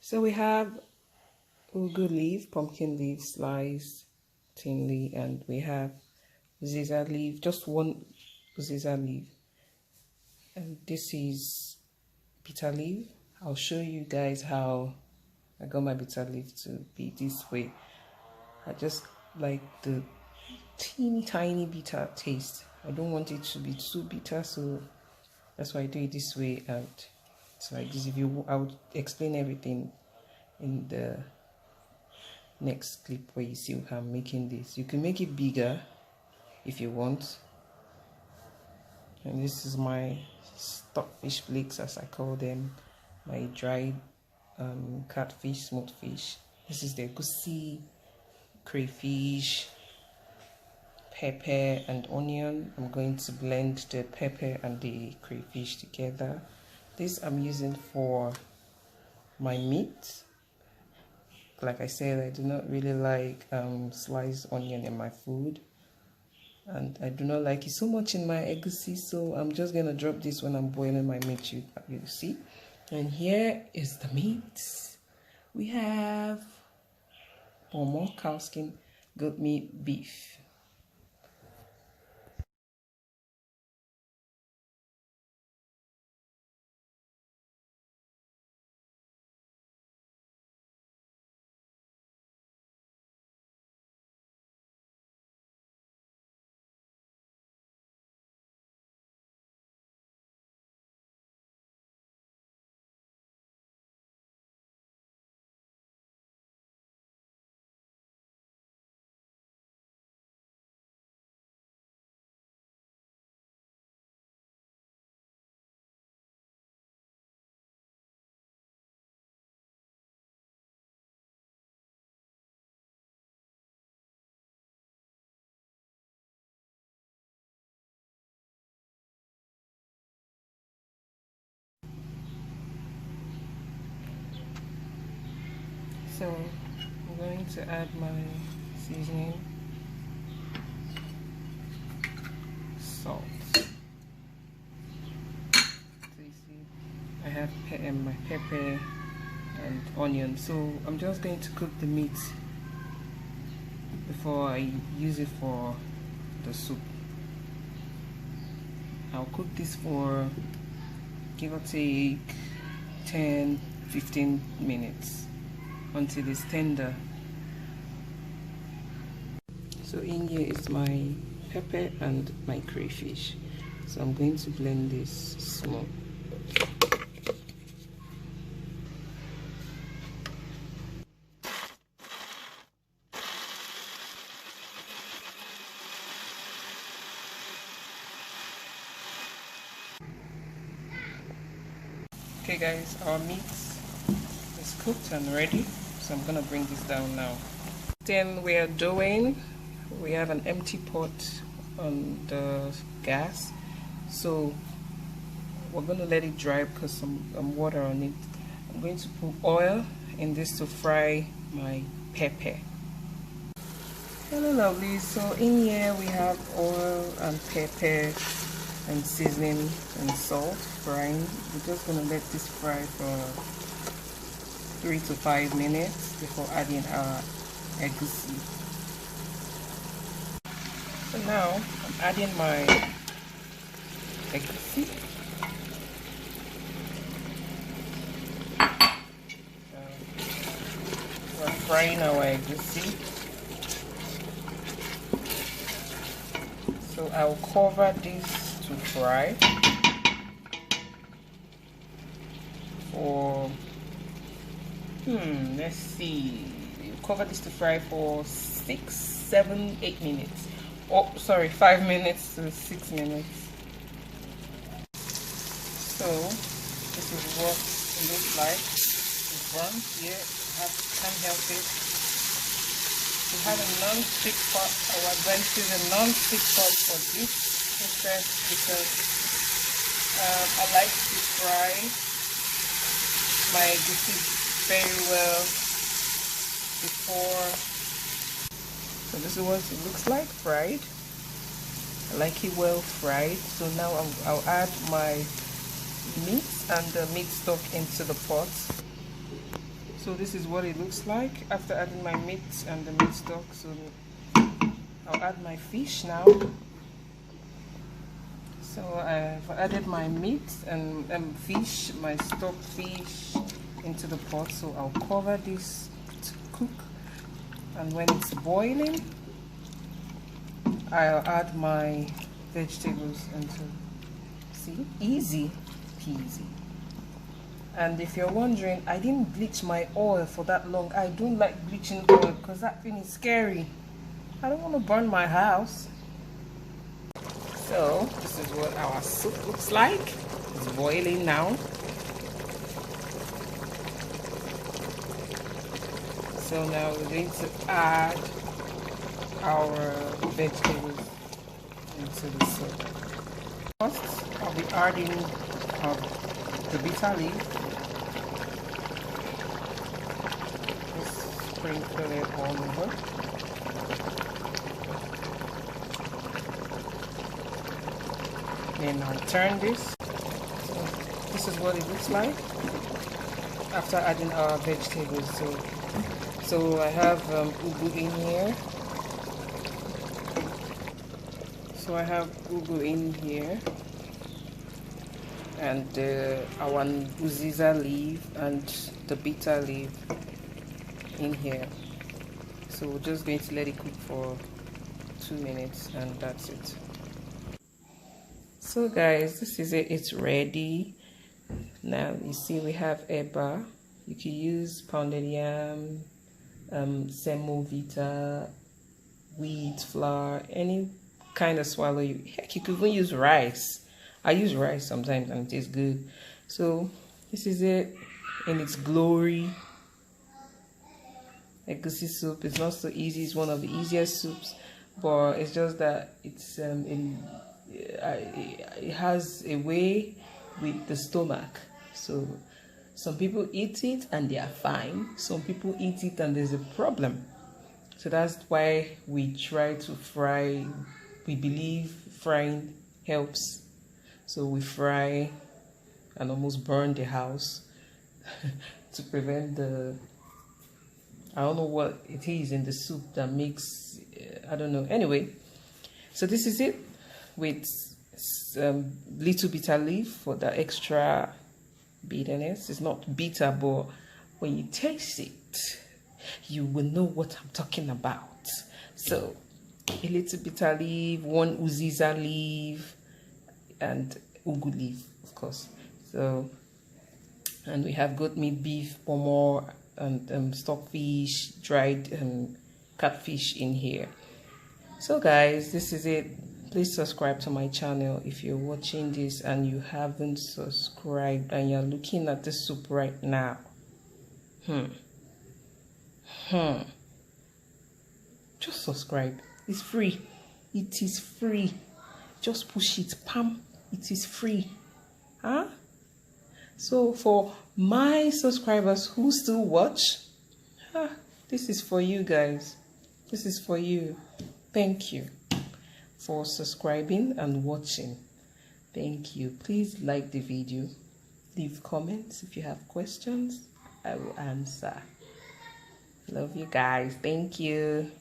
So we have ugu leaf, pumpkin leaf sliced thinly, and we have ziza leaf, just one ziza leaf, and this is bitter leaf. I'll show you guys how I got my bitter leaf to be this way. I just like the teeny tiny bitter taste. I don't want it to be too bitter, so that's why I do it this way. And it's like this. If you, I would explain everything in the next clip where you see how I'm making this. You can make it bigger if you want. And this is my stockfish flakes, as I call them, my dried catfish, smoked fish. This is the egusi, crayfish, pepper and onion. I'm going to blend the pepper and the crayfish together. This I'm using for my meat. Like I said, I do not really like sliced onion in my food, and I do not like it so much in my egusi, so I'm just gonna drop this when I'm boiling my meat, you see. And here is the meat. We have more cow skin, goat meat, beef. So I'm going to add my seasoning, salt. So you see, I have my pepper and onion. So I'm just going to cook the meat before I use it for the soup. I'll cook this for, give or take, 10-15 minutes until it's tender. So in here is my pepper and my crayfish. So I'm going to blend this small. Okay guys, our meat is cooked and ready. So I'm gonna bring this down now. Then we are doing, we have an empty pot on the gas. So we're gonna let it dry because some water on it. I'm going to put oil in this to fry my pepper. Hello lovely. So in here we have oil and pepper and seasoning and salt frying. We're just gonna let this fry for 3 to 5 minutes before adding our egusi. So now I'm adding my egusi. We're frying our egusi. So I'll cover this to fry for let's see, cover this to fry for 6, 7, 8 minutes. Oh sorry, 5 minutes to 6 minutes. So this is what it looks like in front. Here can't help it. We have a non-stick pot. I would advise using a non-stick pot for this process because I like to fry my egusi very well before. So this is what it looks like fried. I like it well fried. So now I'll add my meat and the meat stock into the pot. So this is what it looks like after adding my meat and the meat stock. So I'll add my fish now. So I've added my meat and fish, my stock fish into the pot. So I'll cover this to cook, and when it's boiling, I'll add my vegetables into. See, easy peasy. And if you're wondering, I didn't bleach my oil for that long. I don't like bleaching oil because that thing is scary. I don't want to burn my house. So this is what our soup looks like. It's boiling now. So now we're going to add our vegetables into the soup. First, I'll be adding the bitter leaf. Just sprinkle it all over. Then I'll turn this. So this is what it looks like after adding our vegetables. So I have ugu in here. So I have ugu in here, and our uziza leaf and the bitter leaf in here. So we're just going to let it cook for 2 minutes, and that's it. So guys, this is it. It's ready. Now you see we have eba. You can use pounded yam, semovita, wheat flour, any kind of swallow. Heck, you could even use rice. I use rice sometimes and it tastes good. So this is it in its glory. Egusi soup. It's not so easy. It's one of the easiest soups, but it's just that it's it has a way with the stomach. So some people eat it and they are fine. Some people eat it and there's a problem. So that's why we try to fry. We believe frying helps. So we fry and almost burn the house to prevent the, I don't know what it is in the soup that makes, I don't know. Anyway, so this is it with little bitter leaf for the extra bitterness. It's not bitter, but when you taste it, you will know what I'm talking about. So a little bitter leaf, 1 uziza leaf, and ugu leaf, of course. So, and we have goat meat, beef, pomo, and stockfish, dried catfish in here. So guys, this is it. Please subscribe to my channel if you're watching this and you haven't subscribed and you're looking at the soup right now. Just subscribe. It's free. It is free. Just push it. Pam. It is free. Huh? So for my subscribers who still watch, this is for you guys. This is for you. Thank you for subscribing and watching. Thank you. Please like the video. Leave comments if you have questions. I will answer. Love you guys. Thank you.